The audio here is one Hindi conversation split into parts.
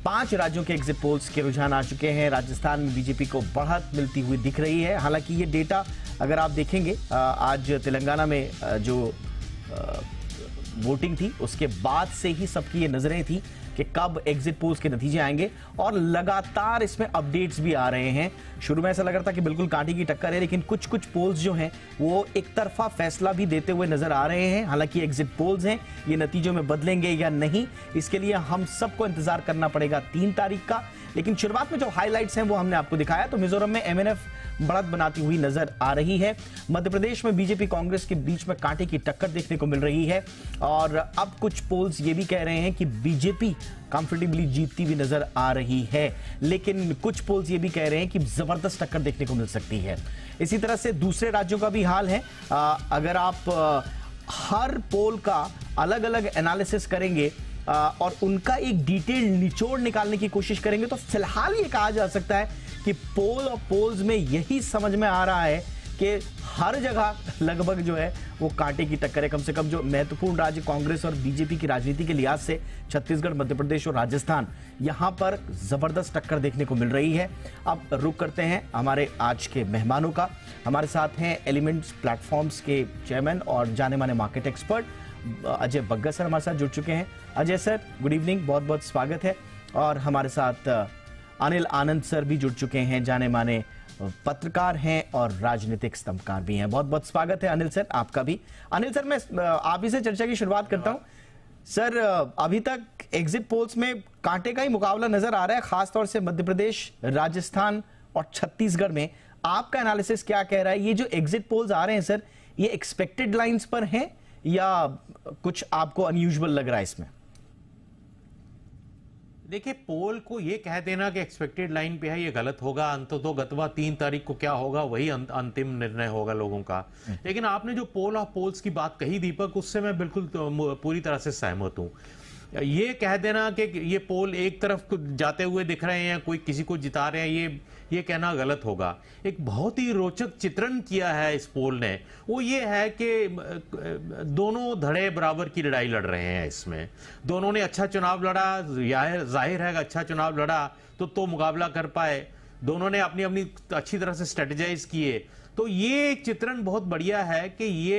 5 राज्यों के एग्जिट पोल्स के रुझान आ चुके हैं। राजस्थान में बीजेपी को बढ़त मिलती हुई दिख रही है। हालांकि ये डेटा अगर आप देखेंगे, आज तेलंगाना में जो वोटिंग थी उसके बाद से ही सबकी ये नजरें थी कि कब एग्जिट पोल्स के नतीजे आएंगे, और लगातार इसमें अपडेट्स भी आ रहे हैं। शुरू में ऐसा लग रहा था कि बिल्कुल कांटे की टक्कर है, लेकिन कुछ कुछ पोल्स जो हैं वो एक तरफा फैसला भी देते हुए नजर आ रहे हैं। हालांकि एग्जिट पोल्स हैं, ये नतीजों में बदलेंगे या नहीं, इसके लिए हम सबको इंतजार करना पड़ेगा 3 तारीख का। लेकिन शुरुआत में जो हाइलाइट्स हैं वो हमने आपको दिखाया। तो मिजोरम में एमएनएफ बढ़त बनाती हुई नजर आ रही है। मध्य प्रदेश में बीजेपी कांग्रेस के बीच में कांटे की टक्कर देखने को मिल रही है, और अब कुछ पोल्स ये भी कह रहे हैं कि बीजेपी कंफर्टेबली जीतती हुई नजर आ रही है। लेकिन कुछ पोल्स ये भी कह रहे हैं कि जबरदस्त टक्कर देखने को मिल सकती है। इसी तरह से दूसरे राज्यों का भी हाल है। अगर आप हर पोल का अलग अलग एनालिसिस करेंगे और उनका एक डिटेल निचोड़ निकालने की कोशिश करेंगे, तो फिलहाल ये कहा जा सकता है कि पोल और पोल्स में यही समझ में आ रहा है कि हर जगह लगभग जो है वो कांटे की टक्कर है। कम से कम जो महत्वपूर्ण राज्य कांग्रेस और बीजेपी की राजनीति के लिहाज से छत्तीसगढ़, मध्य प्रदेश और राजस्थान, यहां पर जबरदस्त टक्कर देखने को मिल रही है। अब रुक करते हैं हमारे आज के मेहमानों का। हमारे साथ हैं एलिमेंट्स प्लेटफॉर्म्स के चेयरमैन और जाने माने market expert Ajay Bagga sir हमारे साथ जुड़ चुके हैं। अजय सर, गुड इवनिंग, बहुत बहुत स्वागत है। और हमारे साथ अनिल आनंद सर भी जुड़ चुके हैं, जाने माने पत्रकार हैं और राजनीतिक स्तंभकार भी हैं। बहुत बहुत स्वागत है अनिल सर, आपका भी। अनिल सर, मैं आप ही से चर्चा की शुरुआत करता हूं। सर, अभी तक एग्जिट पोल्स में कांटे का ही मुकाबला नजर आ रहा है, खासतौर से मध्य प्रदेश, राजस्थान और छत्तीसगढ़ में। आपका एनालिसिस क्या कह रहा है? ये जो एग्जिट पोल्स आ रहे हैं सर, ये एक्सपेक्टेड लाइंस पर हैं या कुछ आपको अनयूजुअल लग रहा है इसमें? देखिए, पोल को ये कह देना कि एक्सपेक्टेड लाइन पे है, ये गलत होगा। अंततः गतवा 3 तारीख को क्या होगा वही अंतिम निर्णय होगा लोगों का। लेकिन आपने जो पोल ऑफ पोल्स की बात कही दीपक, उससे मैं बिल्कुल पूरी तरह से सहमत हूं। ये कह देना कि ये पोल एक तरफ जाते हुए दिख रहे हैं, कोई किसी को जिता रहे हैं, ये कहना गलत होगा। एक बहुत ही रोचक चित्रण किया है इस पोल ने, वो ये है कि दोनों धड़े बराबर की लड़ाई लड़ रहे हैं। इसमें दोनों ने अच्छा चुनाव लड़ा, जाहिर है अच्छा चुनाव लड़ा तो मुकाबला कर पाए। दोनों ने अपनी अपनी अच्छी तरह से स्ट्रेटेजाइज किए। तो ये एक चित्रण बहुत बढ़िया है कि ये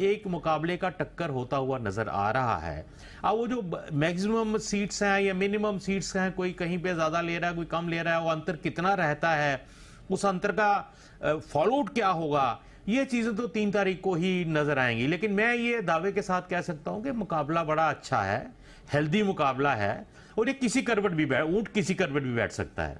एक मुकाबले का टक्कर होता हुआ नजर आ रहा है। अब वो जो मैक्सिमम सीट्स हैं या मिनिमम सीट्स हैं, कोई कहीं पे ज्यादा ले रहा है, कोई कम ले रहा है, वो अंतर कितना रहता है, उस अंतर का फॉलोआउट क्या होगा, ये चीजें तो 3 तारीख को ही नजर आएंगी। लेकिन मैं ये दावे के साथ कह सकता हूं कि मुकाबला बड़ा अच्छा है, हेल्दी मुकाबला है, और ये किसी करवट भी ऊंट किसी करवट भी बैठ सकता है।